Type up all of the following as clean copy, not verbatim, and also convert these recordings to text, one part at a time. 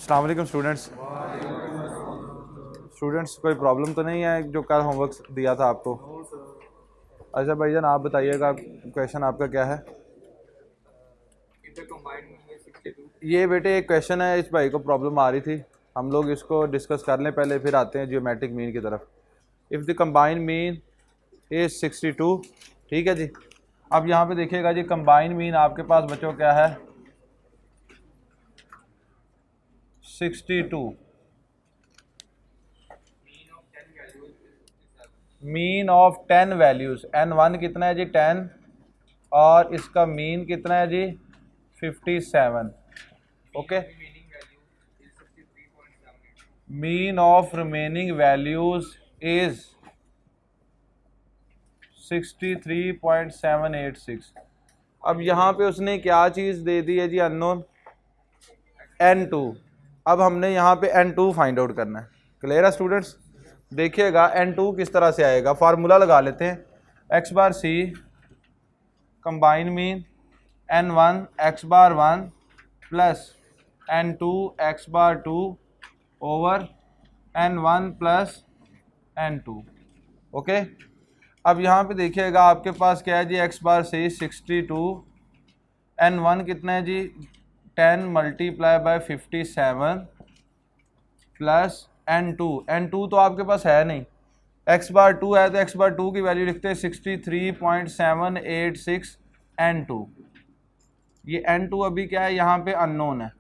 अस्सलाम वालेकुम स्टूडेंट्स कोई प्रॉब्लम तो नहीं है जो कल होमवर्क दिया था आपको? अच्छा भाईजान आप बताइएगा क्वेश्चन आपका क्या है? ये बेटे एक क्वेश्चन है, इस भाई को प्रॉब्लम आ रही थी, हम लोग इसको डिस्कस कर लें पहले, फिर आते हैं जियोमेट्रिक मीन की तरफ। If the combine mean is 62, ठीक है जी। अब यहाँ पे देखिएगा जी, कंबाइन मीन आपके पास बच्चों क्या है? 62। मीन ऑफ 10 वैल्यूज़, n1 कितना है जी? 10, और इसका मीन कितना है जी? 57। Okay, mean of remaining values is 63.786। अब यहाँ पे उसने क्या चीज़ दे दी है जी? Unknown n2। अब हमने यहाँ पे n2 फाइंड आउट करना है। क्लियर है स्टूडेंट्स? देखिएगा n2 किस तरह से आएगा, फार्मूला लगा लेते हैं। x बार c combine mean n1 x बार 1 प्लस n2 x बार 2 over n1 plus n2। Okay, अब यहाँ पे देखिएगा आपके पास क्या है जी? x बार से 62, n1 कितना है जी? 10 मल्टीप्लाई बाय 57 प्लस n2 तो आपके पास है नहीं, x बार 2 है तो x बार 2 की वैल्यू लिखते हैं 63.786 n2। ये n2 अभी क्या है? यहाँ पे अननोन है,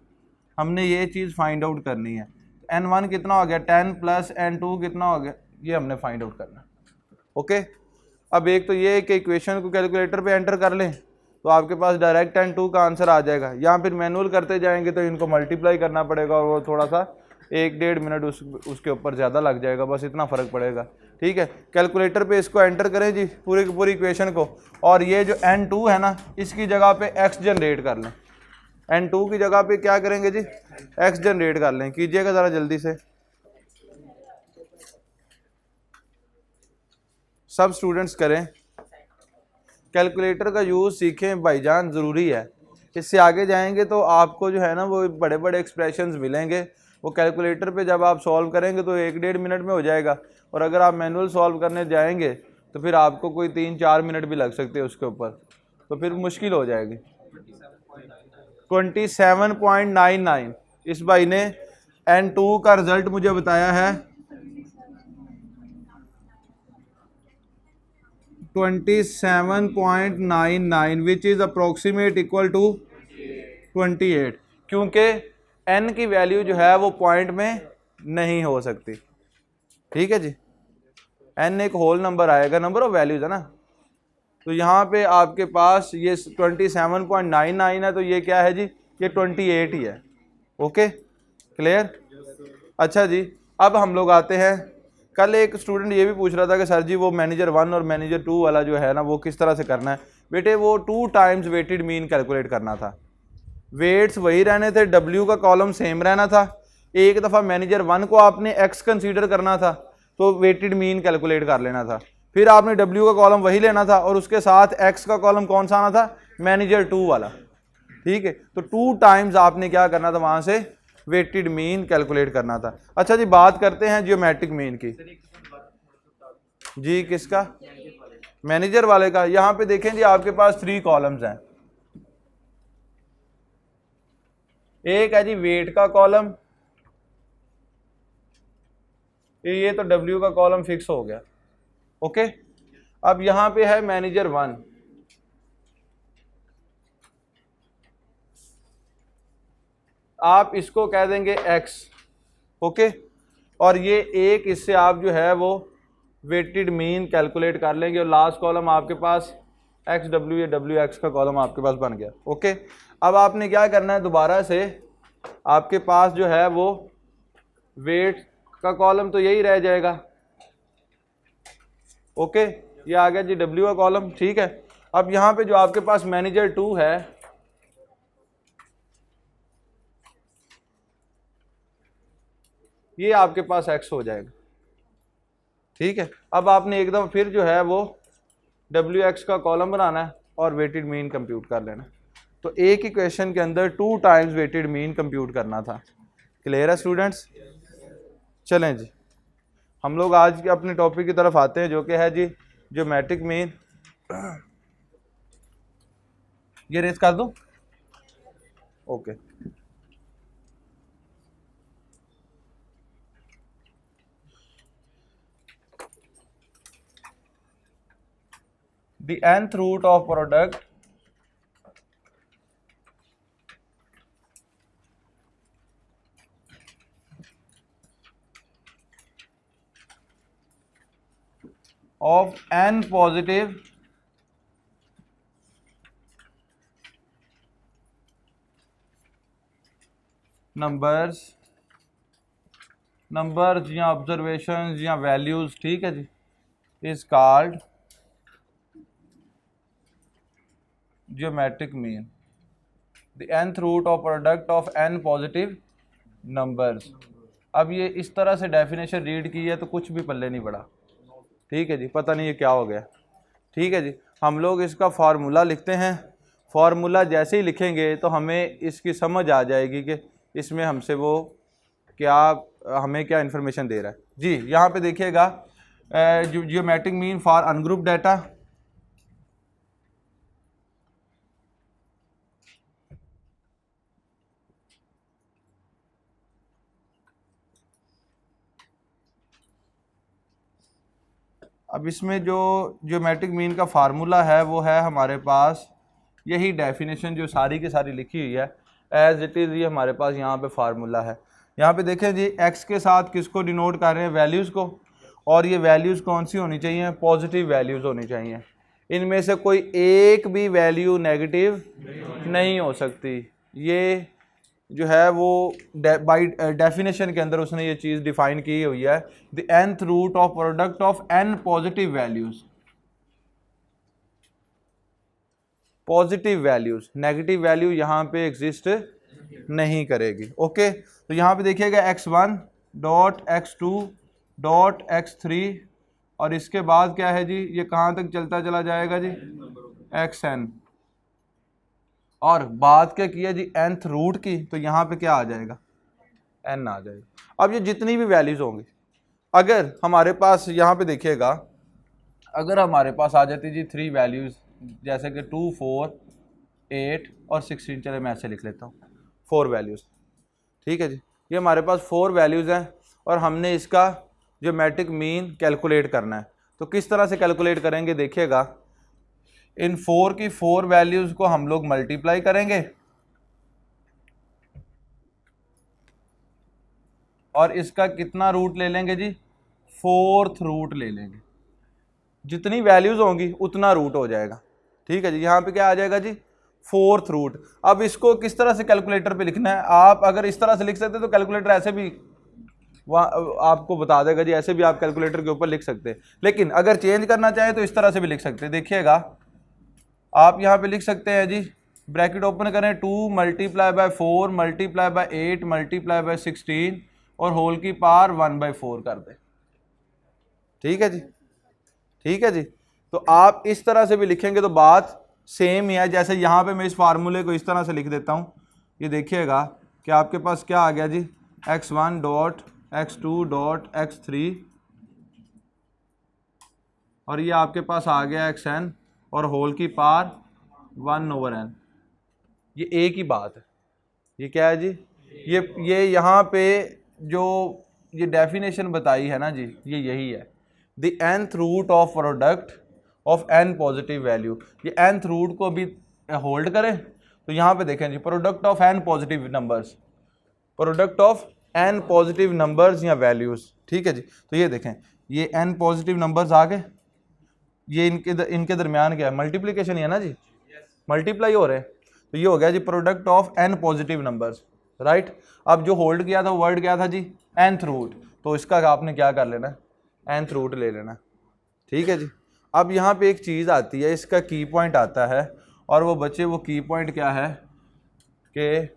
हमने ये चीज़ फाइंड आउट करनी है। n1 कितना हो गया? 10 प्लस n2 कितना हो गया? ये हमने फाइंड आउट करना है। ओके, अब एक तो ये कि इक्वेशन को कैलकुलेटर पे एंटर कर लें तो आपके पास डायरेक्ट n2 का आंसर आ जाएगा, या फिर मैनुअल करते जाएंगे तो इनको मल्टीप्लाई करना पड़ेगा और वो थोड़ा सा 1-1.5 मिनट उसके ऊपर ज़्यादा लग जाएगा, बस इतना फ़र्क पड़ेगा। ठीक है, कैलकुलेटर पे इसको एंटर करें जी, पूरी की पूरी इक्वेशन को, और ये जो n2 है ना, इसकी जगह पे x जनरेट कर लें। n2 की जगह पे क्या करेंगे जी? x जनरेट कर लें। कीजिएगा ज़रा जल्दी से, सब स्टूडेंट्स करें, कैलकुलेटर का यूज़ सीखें भाईजान, ज़रूरी है। इससे आगे जाएंगे तो आपको जो है ना वो बड़े बड़े एक्सप्रेशंस मिलेंगे, वो कैलकुलेटर पे जब आप सॉल्व करेंगे तो 1-1.5 मिनट में हो जाएगा, और अगर आप मैनुअल सॉल्व करने जाएंगे तो फिर आपको कोई 3-4 मिनट भी लग सकते हैं उसके ऊपर, तो फिर मुश्किल हो जाएगी। 27.99 इस भाई ने n2 का रिजल्ट मुझे बताया है 27.99 which is approximate equal to 28, क्योंकि n की वैल्यू जो है वो पॉइंट में नहीं हो सकती। ठीक है जी, n एक होल नंबर आएगा, नंबर ऑफ वैल्यूज है ना, तो यहाँ पे आपके पास ये 27.99 है, तो ये क्या है जी? ये 28 ही है। Okay, clear? अच्छा जी, अब हम लोग आते हैं, कल एक स्टूडेंट ये भी पूछ रहा था कि सर जी वो मैनेजर 1 और मैनेजर 2 वाला जो है ना वो किस तरह से करना है? बेटे वो 2 टाइम्स वेटेड मीन कैलकुलेट करना था, वेट्स वही रहने थे, W का कॉलम सेम रहना था। एक दफ़ा मैनेजर 1 को आपने x कंसीडर करना था तो वेटेड मीन कैलकुलेट कर लेना था, फिर आपने W का कॉलम वही लेना था और उसके साथ x का कॉलम कौन सा आना था? मैनेजर 2 वाला। ठीक है, तो 2 टाइम्स आपने क्या करना था? वहाँ से वेटेड मीन कैलकुलेट करना था। अच्छा जी, बात करते हैं जियोमेट्रिक मीन की। जी किसका? मैनेजर वाले का। यहाँ पे देखें जी, आपके पास 3 कॉलम्स हैं, एक है जी वेट का कॉलम, ये तो W का कॉलम फिक्स हो गया। ओके, अब यहां पे है मैनेजर 1, आप इसको कह देंगे X। ओके, और ये एक इससे आप जो है वो वेटेड मीन कैलकुलेट कर लेंगे, और लास्ट कॉलम आपके पास XW या WX का कॉलम आपके पास बन गया। ओके, अब आपने क्या करना है? दोबारा से आपके पास जो है वो वेट का कॉलम तो यही रह जाएगा। ओके, ये आ गया जी W का कॉलम। ठीक है, अब यहाँ पे जो आपके पास मैनेजर 2 है, ये आपके पास X हो जाएगा। ठीक है, अब आपने एकदम फिर जो है वो WX का कॉलम बनाना है और वेटेड मीन कंप्यूट कर लेना। तो एक ही क्वेश्चन के अंदर 2 टाइम्स वेटेड मीन कंप्यूट करना था। क्लियर है स्टूडेंट्स? चलें जी, हम लोग आज के अपने टॉपिक की तरफ आते हैं जो कि है जी ज्योमेट्रिक मीन। ये रेस कर दूं? Okay. The nth root of product of n positive numbers या ऑब्जर्वेशंस या वैल्यूज, ठीक है जी, is called geometric mean. The nth root of product of n positive numbers. अब ये इस तरह से डेफिनेशन रीड की है तो कुछ भी पल्ले नहीं पड़ा, ठीक है जी, पता नहीं ये क्या हो गया। ठीक है जी, हम लोग इसका फार्मूला लिखते हैं। फार्मूला जैसे ही लिखेंगे तो हमें इसकी समझ आ जाएगी कि इसमें हमसे वो क्या, हमें क्या इन्फॉर्मेशन दे रहा है जी। यहाँ पे देखिएगा geometric mean for ungroup data. अब इसमें जो ज्योमेट्रिक मीन का फार्मूला है वो है हमारे पास यही डेफिनेशन जो सारी की सारी लिखी हुई है एज इट इज़, ये हमारे पास यहाँ पे फार्मूला है। यहाँ पे देखें जी, एक्स के साथ किसको डिनोट कर रहे हैं? वैल्यूज़ को। और ये वैल्यूज़ कौन सी होनी चाहिए? पॉजिटिव वैल्यूज़ होनी चाहिए। इनमें से कोई एक भी वैल्यू नेगेटिव नहीं हो सकती। ये जो है वो बाई डेफिनेशन के अंदर उसने ये चीज़ डिफाइन की हुई है, the nth root of product of n positive values. Positive values, negative value यहाँ पे एग्जिस्ट नहीं करेगी। ओके, तो यहाँ पे देखिएगा x1 dot x2 dot x3 और इसके बाद क्या है जी, ये कहाँ तक चलता चला जाएगा जी? xn। और बात क्या की है जी nth रूट की, तो यहाँ पे क्या आ जाएगा? n आ जाएगा। अब ये जितनी भी वैल्यूज होंगी, अगर हमारे पास यहाँ पे देखिएगा, अगर हमारे पास आ जाती जी 3 वैल्यूज, जैसे कि 2, 4, 8 और 16, चले मैं ऐसे लिख लेता हूँ 4 वैल्यूज, ठीक है जी। ये हमारे पास 4 वैल्यूज हैं और हमने इसका ज्योमेट्रिक मीन कैलकुलेट करना है। तो किस तरह से कैलकुलेट करेंगे देखिएगा, इन 4 की 4 वैल्यूज को हम लोग मल्टीप्लाई करेंगे और इसका कितना रूट ले लेंगे जी? 4th रूट ले लेंगे। जितनी वैल्यूज होंगी उतना रूट हो जाएगा, ठीक है जी। यहाँ पे क्या आ जाएगा जी? 4th root. अब इसको किस तरह से कैलकुलेटर पे लिखना है? आप अगर इस तरह से लिख सकते तो कैलकुलेटर ऐसे भी आपको बता देगा जी, ऐसे भी आप कैलकुलेटर के ऊपर लिख सकते हैं। लेकिन अगर चेंज करना चाहें तो इस तरह से भी लिख सकते हैं। देखिएगा, आप यहाँ पे लिख सकते हैं जी, ब्रैकेट ओपन करें, 2 multiply by 4 multiply by 8 multiply by 16 और होल की पावर 1/4 कर दें, ठीक है जी, ठीक है जी। तो आप इस तरह से भी लिखेंगे तो बात सेम ही है। जैसे यहाँ पे मैं इस फार्मूले को इस तरह से लिख देता हूँ, ये देखिएगा कि आपके पास क्या आ गया जी? x1 dot x2 dot x3 और ये आपके पास आ गया xn और होल की पावर 1/n। ये एक ही बात है। ये क्या है जी? ये यहाँ पे जो ये डेफिनेशन बताई है ना जी, ये यही है, the nth root of product of n positive value. ये nth रूट को भी होल्ड करें तो यहाँ पे देखें जी, product of n positive numbers, product of n positive numbers या वैल्यूज, ठीक है जी। तो ये देखें, ये n पॉजिटिव नंबर्स आ गए, ये इनके दरमियान क्या है? मल्टीप्लीकेशन ही है ना जी, मल्टीप्लाई हो रहे हैं। तो ये हो गया जी product of n positive numbers, right. अब जो होल्ड किया था वर्ड क्या था जी? nth root. तो इसका आपने क्या कर लेना? nth रूट ले लेना, ठीक है जी। अब यहाँ पे एक चीज़ आती है, इसका की पॉइंट आता है, और वो बच्चे वो की पॉइंट क्या है कि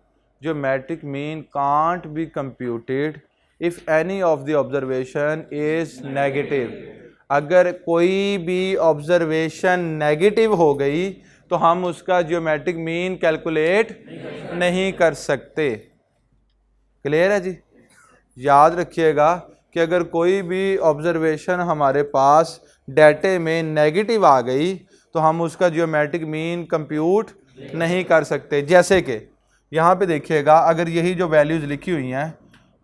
geometric mean can't be computed if any of the observation is negative. अगर कोई भी ऑब्जर्वेशन नेगेटिव हो गई तो हम उसका ज्योमेट्रिक मीन कैलकुलेट नहीं कर सकते। क्लियर है जी। याद रखिएगा कि अगर कोई भी ऑब्जर्वेशन हमारे पास डाटे में नेगेटिव आ गई तो हम उसका ज्योमेट्रिक मीन कंप्यूट नहीं कर सकते। जैसे कि यहाँ पे देखिएगा, अगर यही जो वैल्यूज़ लिखी हुई हैं,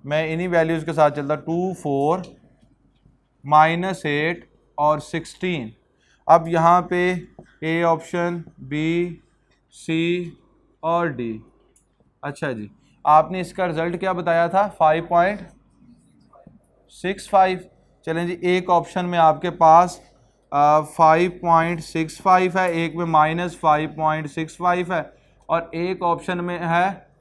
मैं इन्हीं वैल्यूज़ के साथ चलता 2, 4, -8 और 16। अब यहाँ पे ए ऑप्शन, बी, सी और डी। अच्छा जी, आपने इसका रिजल्ट क्या बताया था? 5.65। चलें जी, एक ऑप्शन में आपके पास 5.65 है, एक में -5.65 है, और एक ऑप्शन में है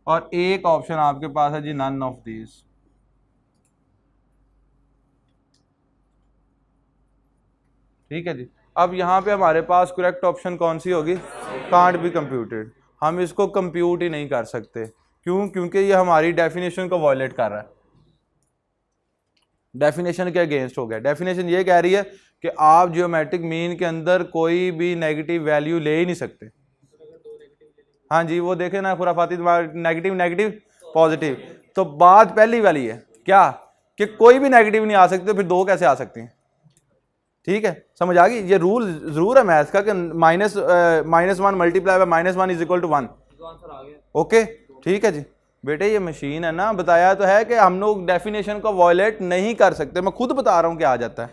और एक ऑप्शन आपके पास है जी नन ऑफ दीज। ठीक है जी। अब यहाँ पे हमारे पास करेक्ट ऑप्शन कौन सी होगी? Can't be computed. हम इसको कंप्यूट ही नहीं कर सकते। क्यों? क्योंकि ये हमारी डेफिनेशन को वॉयलेट कर रहा है, डेफिनेशन के अगेंस्ट हो गया। डेफिनेशन ये कह रही है कि आप ज्योमेट्रिक मीन के अंदर कोई भी नेगेटिव वैल्यू ले ही नहीं सकते। हाँ जी, वो देखे ना खुराफाती नेगेटिव नेगेटिव पॉजिटिव। तो बात पहली वाली है क्या कि कोई भी नेगेटिव नहीं आ सकते, फिर दो कैसे आ सकती हैं? ठीक है, समझ आ गई? ये रूल जरूर है मैथ का कि -1 multiply by -1 is equal to 1। Okay, ठीक है जी। बेटे ये मशीन है ना, बताया तो है कि हम लोग डेफिनेशन को वॉयलेट नहीं कर सकते। मैं खुद बता रहा हूं कि आ जाता है।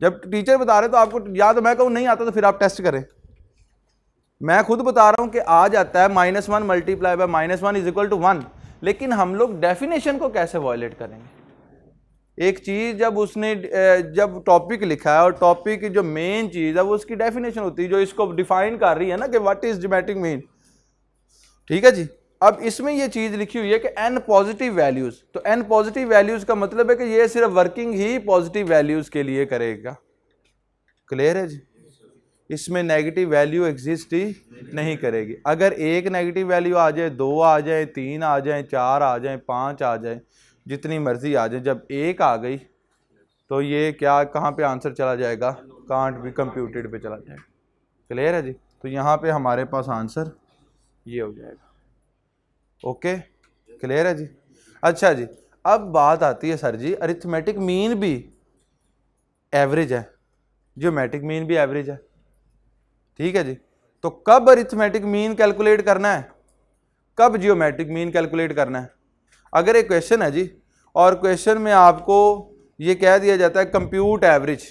जब टीचर बता रहे तो आपको, या तो मैं कहूँ नहीं आता तो फिर आप टेस्ट करें। मैं खुद बता रहा हूं कि आ जाता है, -1 multiply by -1 is equal to 1। लेकिन हम लोग डेफिनेशन को कैसे वॉयलेट करेंगे? एक चीज जब टॉपिक लिखा है और टॉपिक की जो मेन चीज है वो उसकी डेफिनेशन होती है, जो इसको डिफाइन कर रही है ना कि व्हाट इज ज्योमेट्रिक मीन। ठीक है जी। अब इसमें ये चीज लिखी हुई है कि n पॉजिटिव वैल्यूज, तो n पॉजिटिव वैल्यूज का मतलब है कि ये सिर्फ वर्किंग ही पॉजिटिव वैल्यूज के लिए करेगा। क्लियर है जी? इसमें नेगेटिव वैल्यू एग्जिस्ट ही नहीं करेगी। अगर एक नेगेटिव वैल्यू आ जाए, 2 आ जाए, 3 आ जाए, 4 आ जाए, 5 आ जाए, जितनी मर्जी आ जाए, जब एक आ गई तो ये क्या, कहाँ पे आंसर चला जाएगा? कांट बी कंप्यूटेड पे चला जाएगा। क्लियर है जी? तो यहाँ पे हमारे पास आंसर ये हो जाएगा। ओके, क्लियर है जी? अच्छा जी, अब बात आती है सर जी, अरिथमेटिक मीन भी एवरेज है, ज्योमेट्रिक मीन भी एवरेज है। ठीक है जी। तो कब अरिथमेटिक मीन कैलकुलेट करना है, कब ज्योमेट्रिक मीन कैलकुलेट करना है? अगर एक क्वेश्चन है जी और क्वेश्चन में आपको ये कह दिया जाता है कंप्यूट एवरेज,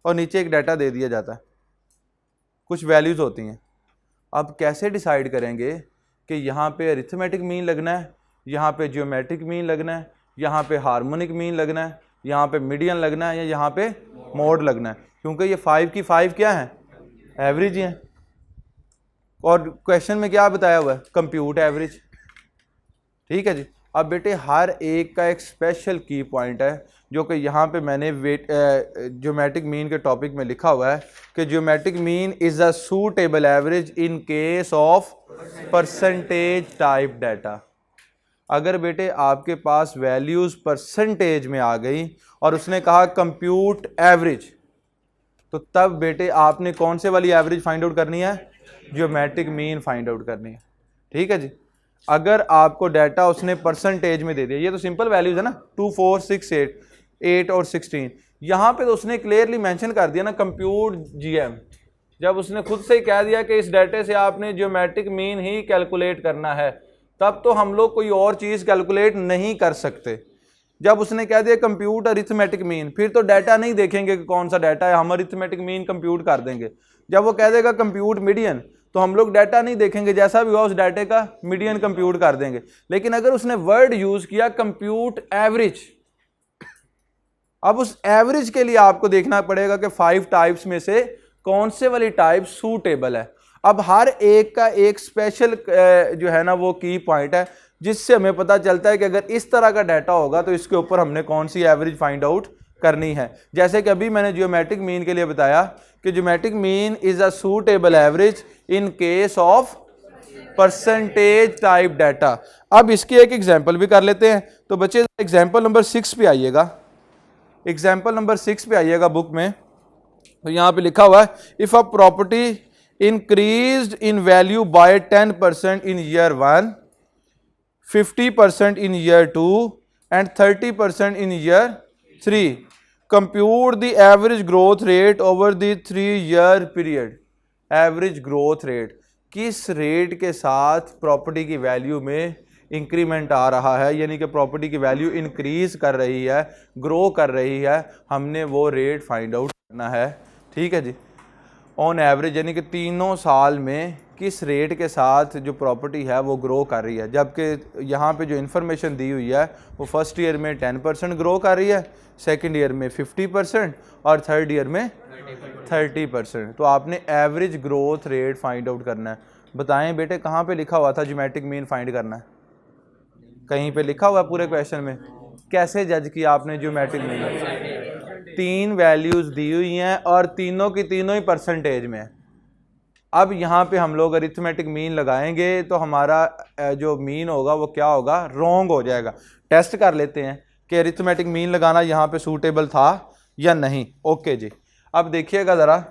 और नीचे एक डाटा दे दिया जाता है, कुछ वैल्यूज होती हैं। अब कैसे डिसाइड करेंगे कि यहाँ पे अरिथमेटिक मीन लगना है, यहाँ पे ज्योमेट्रिक मीन लगना है, यहाँ पे हार्मोनिक मीन लगना है, यहाँ पे मीडियन लगना है, या यहाँ पे मोड लगना है? क्योंकि ये 5 की 5 क्या है? एवरेज ही है। और क्वेश्चन में क्या बताया हुआ है? Compute average. ठीक है जी। अब बेटे हर एक का एक स्पेशल की पॉइंट है, जो कि यहाँ पे मैंने ज्योमेट्रिक मीन के टॉपिक में लिखा हुआ है कि geometric mean is a suitable average in case of percentage type data. अगर बेटे आपके पास वैल्यूज परसेंटेज में आ गई और उसने कहा कंप्यूट एवरेज, तो तब बेटे आपने कौन से वाली एवरेज फाइंड आउट करनी है? ज्योमेट्रिक मीन फाइंड आउट करनी है। ठीक है जी। अगर आपको डाटा उसने परसेंटेज में दे दिया, ये तो सिंपल वैल्यूज है ना, 2, 4, 6, 8 और 16, यहाँ पे तो उसने क्लियरली मेंशन कर दिया ना कंप्यूट जीएम। जब उसने खुद से ही कह दिया कि इस डाटे से आपने ज्योमेट्रिक मीन ही कैलकुलेट करना है, तब तो हम लोग कोई और चीज़ कैलकुलेट नहीं कर सकते। जब उसने कह दिया कंप्यूट अरिथमेटिक मीन, फिर तो डाटा नहीं देखेंगे कि कौन सा डाटा है, हम अरिथमेटिक मीन कंप्यूट कर देंगे। जब वो कह देगा कंप्यूट मीडियन, तो हम लोग डाटा नहीं देखेंगे, जैसा भी हुआ उस डाटे का मीडियन कंप्यूट कर देंगे। लेकिन अगर उसने वर्ड यूज किया कंप्यूट एवरेज, अब उस एवरेज के लिए आपको देखना पड़ेगा कि 5 टाइप्स में से कौन से वाली टाइप सूटेबल है। अब हर एक का एक स्पेशल जो है ना वो की पॉइंट है, जिससे हमें पता चलता है कि अगर इस तरह का डाटा होगा तो इसके ऊपर हमने कौन सी एवरेज फाइंड आउट करनी है। जैसे कि अभी मैंने ज्योमेट्रिक मीन के लिए बताया कि geometric mean is a suitable average in case of percentage type data. अब इसकी एक एग्जांपल भी कर लेते हैं। तो बच्चे एग्जांपल नंबर 6 पे आइएगा, एग्जांपल नंबर 6 पे आइएगा बुक में। तो यहाँ पे लिखा हुआ है if a property increased in value by 10% in year 1, 50% in year 2 and 30% in year 3. Compute the average growth rate over the 3-year period. Average growth rate, किस रेट के साथ प्रॉपर्टी की वैल्यू में इंक्रीमेंट आ रहा है, यानी कि प्रॉपर्टी की वैल्यू इंक्रीज कर रही है, ग्रो कर रही है, हमने वो रेट फाइंड आउट करना है। ठीक है जी। ऑन एवरेज यानी कि तीनों साल में किस रेट के साथ जो प्रॉपर्टी है वो ग्रो कर रही है, जबकि यहाँ पे जो इन्फॉर्मेशन दी हुई है वो फर्स्ट ईयर में 10% ग्रो कर रही है, सेकंड ईयर में 50% और थर्ड ईयर में 30%। तो आपने average growth rate find out करना है। बताएं बेटे कहाँ पे लिखा हुआ था ज्योमेट्रिक मीन फाइंड करना है? कहीं पे लिखा हुआ है पूरे क्वेश्चन में? कैसे जज किया आपने ज्योमेट्रिक मीन? 3 वैल्यूज दी हुई हैं और तीनों की तीनों ही परसेंटेज में है। अब यहाँ पे हम लोग अरिथमेटिक मीन लगाएंगे तो हमारा जो मीन होगा वो क्या होगा? रॉन्ग हो जाएगा। टेस्ट कर लेते हैं कि अरिथमेटिक मीन लगाना यहाँ पे सूटेबल था या नहीं। ओके जी, अब देखिएगा ज़रा,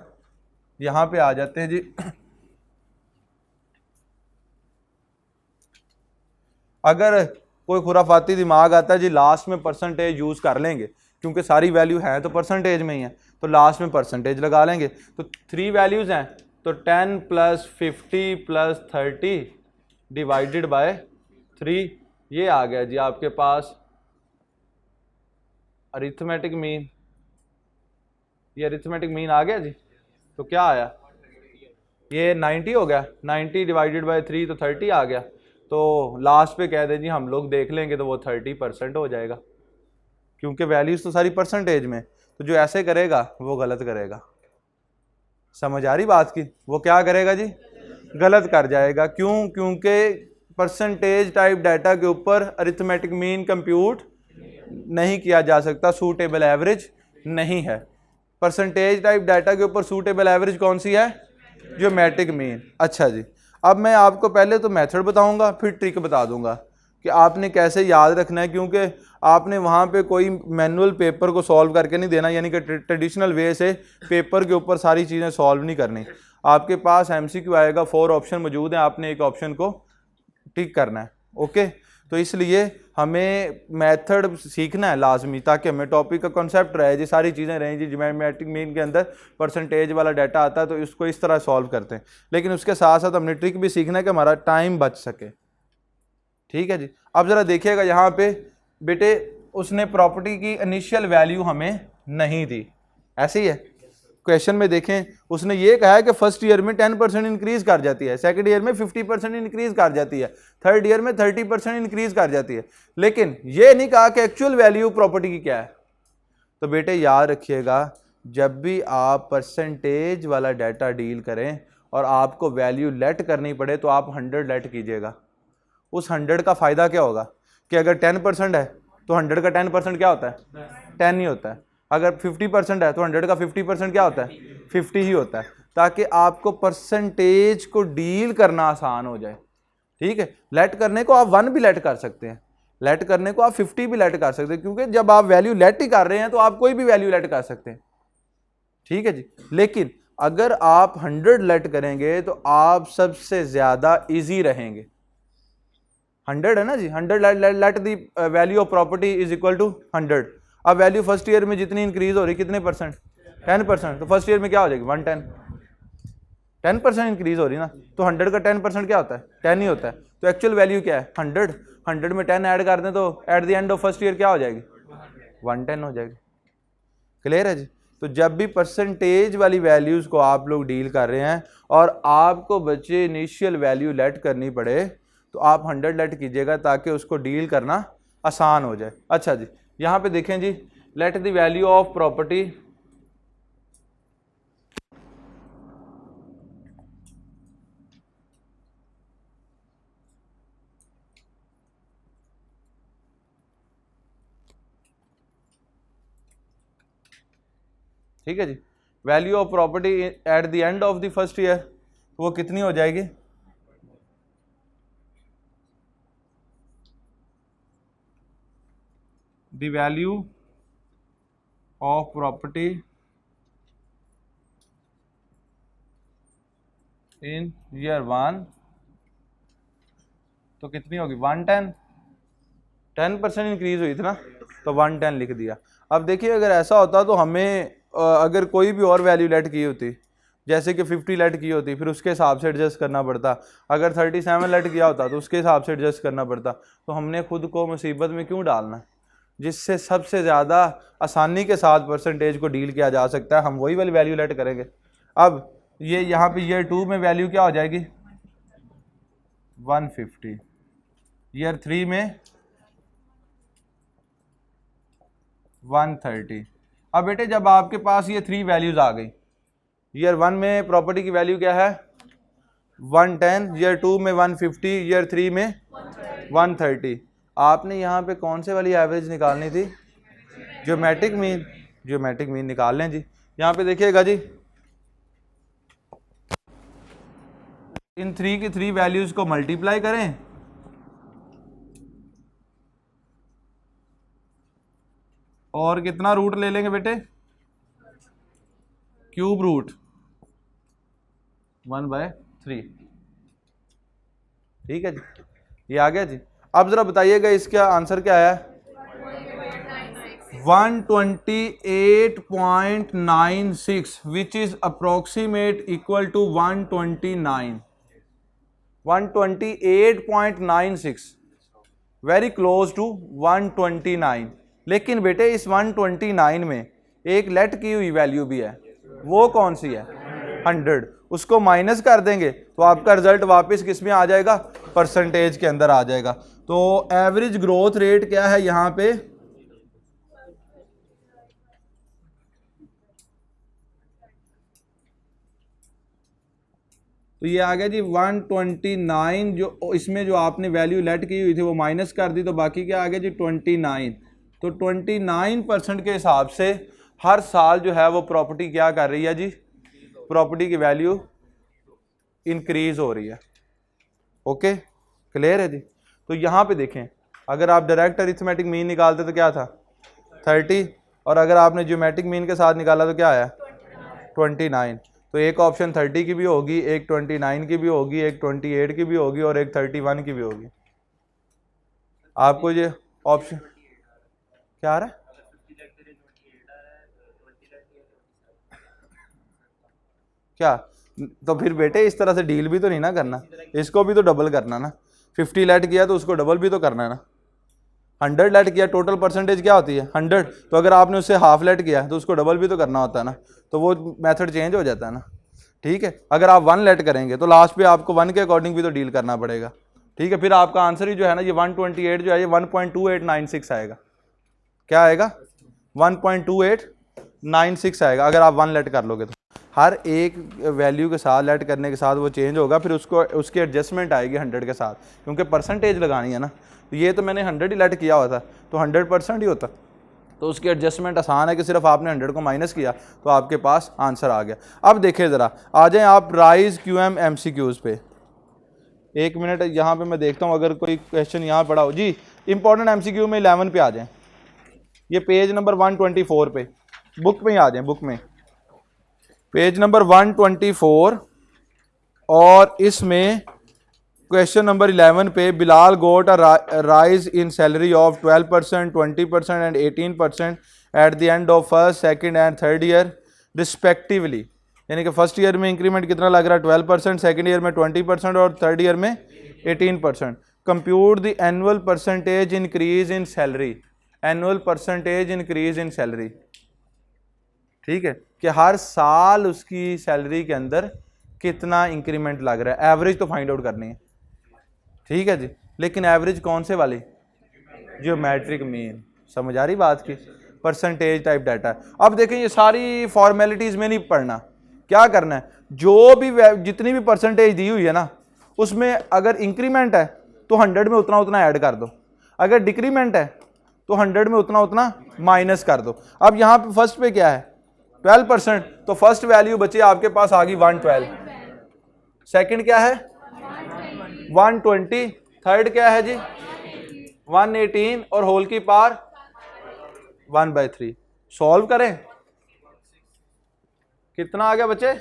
यहाँ पे आ जाते हैं जी। अगर कोई खुराफाती दिमाग आता है जी लास्ट में परसेंटेज यूज़ कर लेंगे, क्योंकि सारी वैल्यू है तो परसेंटेज में ही है, तो लास्ट में परसेंटेज लगा लेंगे। तो 3 वैल्यूज़ हैं तो 10 + 50 + 30 डिवाइडेड बाय 3, ये आ गया जी आपके पास अरिथमेटिक मीन। ये अरिथमेटिक मीन आ गया जी। तो क्या आया? ये 90 हो गया। 90 डिवाइडेड बाय 3 तो 30 आ गया। तो लास्ट पे कह दें जी हम लोग देख लेंगे तो वो 30% हो जाएगा, क्योंकि वैल्यूज तो सारी परसेंटेज में। तो जो ऐसे करेगा वो गलत करेगा। समझ आ रही बात की? वो क्या करेगा जी? गलत कर जाएगा। क्यों? क्योंकि परसेंटेज टाइप डाटा के ऊपर अरिथमेटिक मीन कंप्यूट नहीं किया जा सकता, सूटेबल एवरेज नहीं है। परसेंटेज टाइप डाटा के ऊपर सूटेबल एवरेज कौन सी है? Geometric mean. अच्छा जी, अब मैं आपको पहले तो मेथड बताऊंगा, फिर ट्रिक बता दूंगा कि आपने कैसे याद रखना है, क्योंकि आपने वहाँ पे कोई मैनुअल पेपर को सॉल्व करके नहीं देना, यानी कि ट्रेडिशनल वे से पेपर के ऊपर सारी चीज़ें सॉल्व नहीं करनी। आपके पास एमसीक्यू आएगा, 4 ऑप्शन मौजूद हैं, आपने एक ऑप्शन को टिक करना है। ओके, तो इसलिए हमें मेथड सीखना है लाजमी, ताकि हमें टॉपिक का कॉन्सेप्ट रहे जी, सारी चीज़ें रहें जी। ज्योमेट्रिक मीन के अंदर परसेंटेज वाला डाटा आता है तो इसको इस तरह सॉल्व करते हैं, लेकिन उसके साथ साथ हमने ट्रिक भी सीखना है कि हमारा टाइम बच सके। ठीक है जी। अब ज़रा देखिएगा यहाँ पे बेटे, उसने प्रॉपर्टी की इनिशियल वैल्यू हमें नहीं दी, ऐसे ही है क्वेश्चन में। देखें, उसने ये कहा है कि फर्स्ट ईयर में 10% इंक्रीज कर जाती है, सेकंड ईयर में 50% इंक्रीज कर जाती है, थर्ड ईयर में 30% इंक्रीज कर जाती है, लेकिन ये नहीं कहा कि एक्चुअल वैल्यू प्रॉपर्टी की क्या है। तो बेटे याद रखिएगा, जब भी आप परसेंटेज वाला डाटा डील करें और आपको वैल्यू लेट करनी पड़े तो आप 100 लेट कीजिएगा। उस 100 का फ़ायदा क्या होगा कि अगर 10% है तो 100 का 10% क्या होता है? 10 ही होता है। अगर 50% है तो 100 का 50% क्या होता है? 50 ही होता है, ताकि आपको परसेंटेज को डील करना आसान हो जाए। ठीक है, लेट करने को आप 1 भी लेट कर सकते हैं, लेट करने को आप 50 भी लेट कर सकते हैं, क्योंकि जब आप वैल्यू लेट ही कर रहे हैं तो आप कोई भी वैल्यू लेट कर सकते हैं। ठीक है जी। लेकिन अगर आप 100 लेट करेंगे तो आप सबसे ज़्यादा ईजी रहेंगे। 100 है ना जी, 100 let the value of property is equal to 100। अब वैल्यू फर्स्ट ईयर में जितनी इंक्रीज हो रही, कितने परसेंट? 10%। तो फर्स्ट ईयर में क्या हो जाएगी? 110। 10% इंक्रीज हो रही ना, तो 100 का 10% क्या होता है? 10 ही होता है। तो एक्चुअल वैल्यू क्या है? 100। 100 में 10 ऐड कर दें तो eight the end of first year क्या हो जाएगी? 110 हो जाएगी। क्लियर है जी। तो जब भी परसेंटेज वाली वैल्यूज़ को आप लोग डील कर रहे हैं और आपको बच्चे इनिशियल वैल्यू लेट करनी पड़े तो आप 100 लेट कीजिएगा, ताकि उसको डील करना आसान हो जाए। अच्छा जी, यहाँ पे देखें जी, let the value of property ठीक है जी, value of property at the end of the first year, तो वो कितनी हो जाएगी? The value of property in year 1 तो कितनी होगी 110, 10% इंक्रीज हुई थी ना, तो 110 लिख दिया। अब देखिए अगर ऐसा होता तो हमें अगर कोई भी और वैल्यू लेट की होती, जैसे कि 50 लेट की होती, फिर उसके हिसाब से एडजस्ट करना पड़ता। अगर 37 लेट किया होता तो उसके हिसाब से एडजस्ट करना पड़ता। तो हमने खुद को मुसीबत में क्यों डालना, जिससे सबसे ज़्यादा आसानी के साथ परसेंटेज को डील किया जा सकता है, हम वही वाली वैल्यू लेट करेंगे। अब ये यहाँ पे ईयर 2 में वैल्यू क्या हो जाएगी 150, ईयर 3 में 130। अब बेटे जब आपके पास ये 3 वैल्यूज आ गई, ईयर 1 में प्रॉपर्टी की वैल्यू क्या है 110, ईयर 2 में 150, ईयर 3 में 130, आपने यहाँ पे कौन से वाली एवरेज निकालनी थी, ज्योमेट्रिक मीन। ज्योमेट्रिक मीन निकाल लें जी। यहाँ पे देखिएगा जी, इन 3 की 3 वैल्यूज को मल्टीप्लाई करें, और कितना रूट ले लेंगे बेटे, क्यूब रूट 1/3। ठीक है जी, ये आ गया जी। अब जरा बताइएगा इसका आंसर क्या आया, 128.96 which is approximate equal to 129, 128.96, very close to 129। लेकिन बेटे इस 129 में एक लेट की हुई वैल्यू भी है, वो कौन सी है 100, उसको माइनस कर देंगे तो आपका रिजल्ट वापस किस में आ जाएगा, परसेंटेज के अंदर आ जाएगा। तो एवरेज ग्रोथ रेट क्या है यहाँ पे, तो ये आ गया जी 129, जो इसमें जो आपने वैल्यू लेट की हुई थी वो माइनस कर दी, तो बाकी क्या आ गया जी 29। तो 29% के हिसाब से हर साल जो है वो प्रॉपर्टी क्या कर रही है जी, प्रॉपर्टी की वैल्यू इंक्रीज हो रही है। ओके क्लियर है जी। तो यहाँ पे देखें, अगर आप डायरेक्ट अरिथमेटिक मीन निकालते तो क्या था 30, और अगर आपने ज्योमेट्रिक मीन के साथ निकाला तो क्या आया 29। तो एक ऑप्शन 30 की भी होगी, एक 29 की भी होगी, एक 28 की भी होगी, और एक 31 की भी होगी। आपको ये ऑप्शन क्या आ रहा है, क्या, तो फिर बेटे इस तरह से डील भी तो नहीं ना करना, इसको भी तो डबल करना ना, 50 लेट किया तो उसको डबल भी तो करना है ना, 100 लेट किया, टोटल परसेंटेज क्या होती है 100, तो अगर आपने उससे हाफ लेट किया तो उसको डबल भी तो करना होता है ना, तो वो मेथड चेंज हो जाता है ना। ठीक है, अगर आप 1 लेट करेंगे तो लास्ट पे आपको 1 के अकॉर्डिंग भी तो डील करना पड़ेगा। ठीक है, फिर आपका आंसर ही जो है ना ये 128 जो है ये 1.2896 आएगा। क्या आएगा 1.2896 आएगा अगर आप 1 लेट कर लोगे तो। हर एक वैल्यू के साथ लेट करने के साथ वो चेंज होगा, फिर उसको उसकी एडजस्टमेंट आएगी 100 के साथ, क्योंकि परसेंटेज लगानी है ना। तो ये तो मैंने 100 ही लेट किया हुआ था तो 100% ही होता, तो उसकी एडजस्टमेंट आसान है कि सिर्फ आपने 100 को माइनस किया तो आपके पास आंसर आ गया। अब देखिए ज़रा, आ जाएं आप राइज QM MCQs पे। एक मिनट यहाँ पे मैं देखता हूँ अगर कोई क्वेश्चन यहाँ पड़ा हो जी। इंपॉर्टेंट MCQ में 11 पे आ जाएं, ये पेज नंबर 124 पे, बुक में ही आ जाएं, बुक में पेज नंबर 124, और इसमें क्वेश्चन नंबर 11 पे Bilal got a rise in salary of 12%, 20% and 18% at the end of first, second and third year respectively. यानी कि फर्स्ट ईयर में इंक्रीमेंट कितना लग रहा है 12%, सेकंड ईयर में 20% और थर्ड ईयर में 18%। Compute the annual percentage increase in salary, annual percentage increase in salary. ठीक है, कि हर साल उसकी सैलरी के अंदर कितना इंक्रीमेंट लग रहा है, एवरेज तो फाइंड आउट करनी है। ठीक है जी, लेकिन एवरेज कौन से वाली, ज्योमेट्रिक मीन। समझ आ रही बात की, परसेंटेज टाइप डाटा। अब देखें ये सारी फॉर्मेलिटीज में नहीं पढ़ना, क्या करना है, जो भी जितनी भी परसेंटेज दी हुई है ना उसमें अगर इंक्रीमेंट है तो 100 में उतना उतना ऐड कर दो, अगर डिक्रीमेंट है तो 100 में उतना उतना माइनस कर दो। अब यहाँ पे फर्स्ट पे क्या है 12%, तो फर्स्ट वैल्यू बचे आपके पास आ गई 112, सेकंड क्या है 120, थर्ड क्या है जी 118 और होल की पावर 1/3। सॉल्व करें, कितना आ गया बच्चे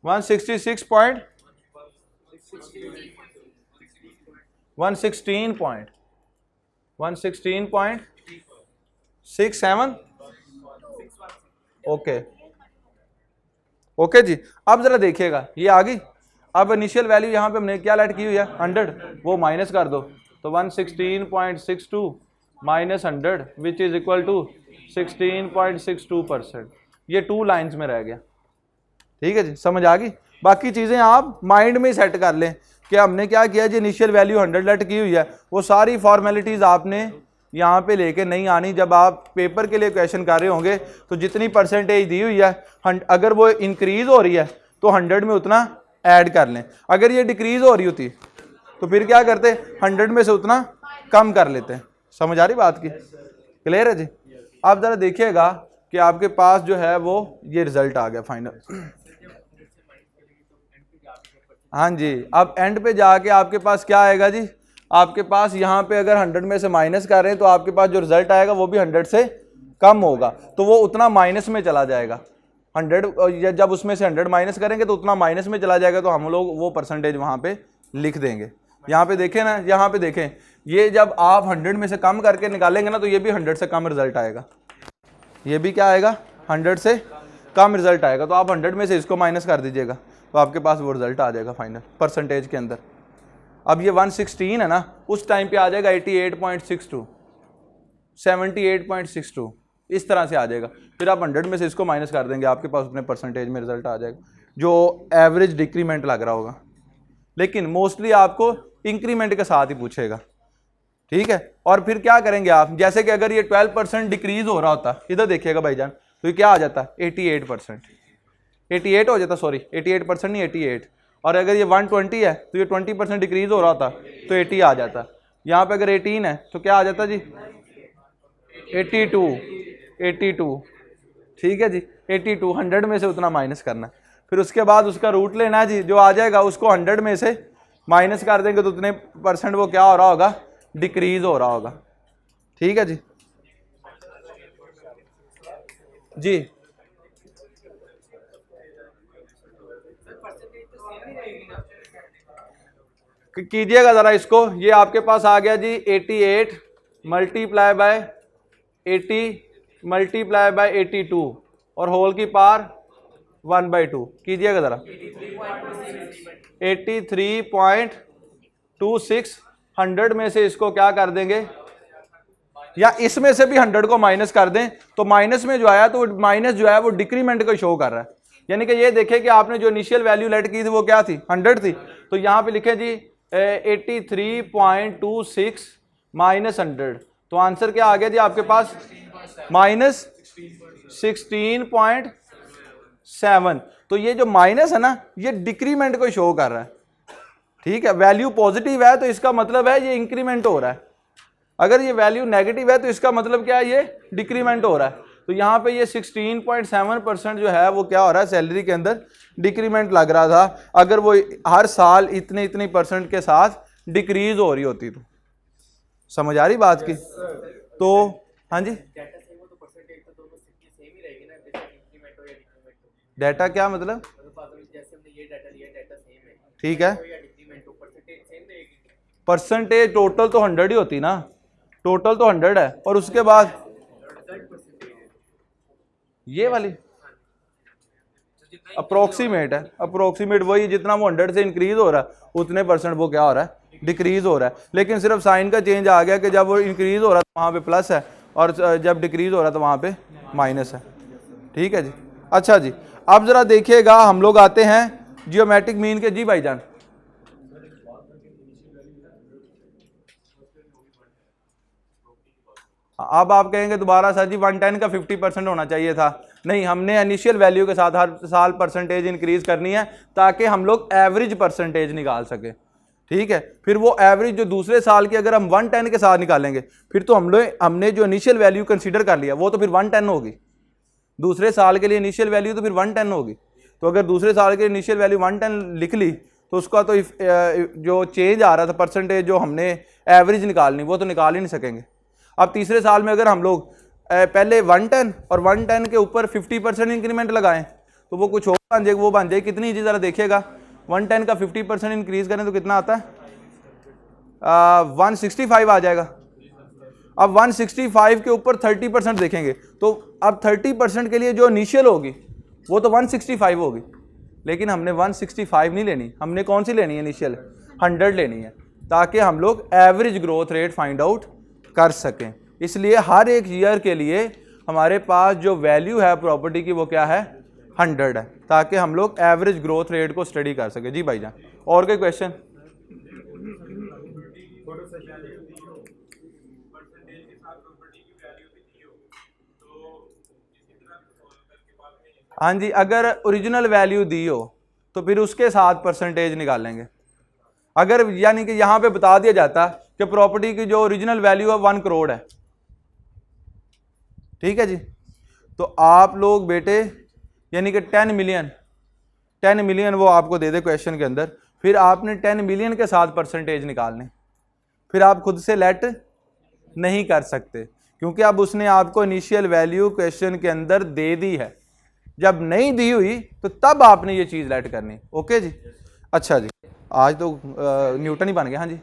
116.67 ओके ओके जी। अब जरा देखिएगा ये आ गई। अब इनिशियल वैल्यू यहाँ पे हमने क्या लेट की हुई है 100, वो माइनस कर दो तो 116.62 minus 100 which is equal to 16.62%। ये 2 लाइंस में रह गया। ठीक है जी, समझ आ गई। बाकी चीज़ें आप माइंड में सेट कर लें कि हमने क्या किया जी, इनिशियल वैल्यू 100 लेट की हुई है, वो सारी फॉर्मेलिटीज़ आपने यहाँ पे लेके नहीं आनी। जब आप पेपर के लिए क्वेश्चन कर रहे होंगे तो जितनी परसेंटेज दी हुई है अगर वो इंक्रीज हो रही है तो 100 में उतना ऐड कर लें, अगर ये डिक्रीज हो रही होती तो फिर क्या करते 100 में से उतना कम कर लेते। समझ आ रही बात की? क्लियर है जी। आप ज़रा देखिएगा कि आपके पास जो है वो ये रिजल्ट आ गया फाइनल। हाँ जी, अब एंड पे जाके आपके पास क्या आएगा जी, आपके पास यहाँ पे अगर 100 में से माइनस कर रहे हैं तो आपके पास जो रिजल्ट आएगा वो भी 100 से कम होगा, तो वो उतना माइनस में चला जाएगा। 100 जब उसमें से 100 माइनस करेंगे तो उतना माइनस में चला जाएगा, तो हम लोग वो परसेंटेज वहाँ पे लिख देंगे। यहाँ पे देखें ना, यहाँ पे देखें, ये जब आप 100 में से कम करके निकालेंगे ना तो ये भी 100 से कम रिजल्ट आएगा, ये भी क्या आएगा 100 से कम रिजल्ट आएगा। तो आप 100 में से इसको माइनस कर दीजिएगा तो आपके पास वो रिजल्ट आ जाएगा फाइनल परसेंटेज के अंदर। अब ये 116 है ना, उस टाइम पे आ जाएगा 88.62, 78.62, इस तरह से आ जाएगा। फिर आप 100 में से इसको माइनस कर देंगे, आपके पास उतने परसेंटेज में रिजल्ट आ जाएगा जो एवरेज डिक्रीमेंट लग रहा होगा। लेकिन मोस्टली आपको इंक्रीमेंट के साथ ही पूछेगा। ठीक है, और फिर क्या करेंगे आप, जैसे कि अगर ये 12% डिक्रीज हो रहा होता, इधर देखिएगा भाईजान, तो ये क्या आ जाता 88%, 88 हो जाता, सॉरी 88% नहीं 88। और अगर ये 120 है तो ये 20% डिक्रीज हो रहा था तो 80 आ जाता। यहाँ पे अगर 18 है तो क्या आ जाता जी 82। ठीक है जी, 82, 100 में से उतना माइनस करना है। फिर उसके बाद उसका रूट लेना है जी, जो आ जाएगा उसको 100 में से माइनस कर देंगे तो उतने परसेंट वो क्या हो रहा होगा, डिक्रीज हो रहा होगा। ठीक है जी जी, कीजिएगा ज़रा इसको। ये आपके पास आ गया जी 88 मल्टीप्लाई बाय 80 मल्टीप्लाई बाय 82 और होल की पावर 1/2। कीजिएगा ज़रा 83.26। 100 में से इसको क्या कर देंगे, या इसमें से भी 100 को माइनस कर दें तो माइनस में जो आया तो माइनस जो है वो डिक्रीमेंट को शो कर रहा है। यानी कि ये देखें कि आपने जो इनिशियल वैल्यू लेट की थी वो क्या थी 100 थी, तो यहाँ पे लिखे जी 83.26 माइनस 100, तो आंसर क्या आ गया जी आपके पास माइनस 16.7। तो ये जो माइनस है ना ये डिक्रीमेंट को शो कर रहा है। ठीक है, वैल्यू पॉजिटिव है तो इसका मतलब है ये इंक्रीमेंट हो रहा है, अगर ये वैल्यू नेगेटिव है तो इसका मतलब क्या है ये डिक्रीमेंट हो रहा है। तो यहाँ पे ये 16.7% जो है वो क्या हो रहा है, सैलरी के अंदर डिक्रीमेंट लग रहा था। अगर वो हर साल इतने इतनी परसेंट के साथ डिक्रीज हो रही होती तो। समझ आ रही बात की? तो हाँ जी, डाटा क्या मतलब, ठीक है, परसेंटेज टोटल तो 100 ही होती ना, टोटल तो 100 है और उसके बाद ये वाली अप्रोक्सीमेट है, अप्रोक्सीमेट वही जितना वो 100 से इंक्रीज हो रहा है उतने परसेंट वो क्या हो रहा है, डिक्रीज हो रहा है। लेकिन सिर्फ साइन का चेंज आ गया कि जब वो इंक्रीज हो रहा है तो वहाँ पे प्लस है और जब डिक्रीज हो रहा है तो वहाँ पे माइनस है। ठीक है जी, अच्छा जी, अब जरा देखिएगा हम लोग आते हैं जियोमेट्रिक मीन के। जी भाईजान, अब आप कहेंगे दोबारा सर जी 110 का 50% होना चाहिए था। नहीं, हमने इनिशियल वैल्यू के साथ हर साल परसेंटेज इंक्रीज करनी है ताकि हम लोग एवरेज परसेंटेज निकाल सके। ठीक है, फिर वो एवरेज जो दूसरे साल की अगर हम 110 के साथ निकालेंगे फिर तो हमने जो इनिशियल वैल्यू कंसीडर कर लिया वो तो फिर 110 होगी। दूसरे साल के लिए इनिशियल वैल्यू तो फिर 110 होगी। तो अगर दूसरे साल के इनिशियल वैल्यू 110 लिख ली तो उसका तो जो चेंज आ रहा था परसेंटेज जो हमने एवरेज निकालनी वो तो निकाल ही नहीं सकेंगे। अब तीसरे साल में अगर हम लोग पहले 110 और 110 के ऊपर 50% इंक्रीमेंट लगाएं तो वो कुछ और बन जाएगी, वो बन जाएगी कितनी जी ज़रा देखिएगा, 110 का 50% इंक्रीज करें तो कितना आता है, 165 आ जाएगा। अब 165 के ऊपर 30% देखेंगे तो अब 30% के लिए जो इनिशियल होगी वो तो 165 होगी, लेकिन हमने 165 नहीं लेनी, हमने कौन सी लेनी है इनिशियल, 100 लेनी है, ताकि हम लोग average growth rate find out कर सकें। इसलिए हर एक ईयर के लिए हमारे पास जो वैल्यू है प्रॉपर्टी की वो क्या है, 100 है, ताकि हम लोग एवरेज ग्रोथ रेट को स्टडी कर सकें। जी भाईजान, और कोई क्वेश्चन? हाँ जी, अगर ओरिजिनल वैल्यू दी हो तो फिर उसके साथ परसेंटेज निकालेंगे। अगर यानी कि यहां पे बता दिया जाता कि प्रॉपर्टी की जो ओरिजिनल वैल्यू है 1 करोड़ है, ठीक है जी, तो आप लोग बेटे यानी कि 10 मिलियन वो आपको दे दे क्वेश्चन के अंदर, फिर आपने 10 मिलियन के साथ परसेंटेज निकालने, फिर आप खुद से लेट नहीं कर सकते, क्योंकि अब उसने आपको इनिशियल वैल्यू क्वेश्चन के अंदर दे दी है। जब नहीं दी हुई तो तब आपने ये चीज़ लेट करनी। ओके जी, अच्छा जी, आज तो न्यूटन ही बन गया। हाँ जी,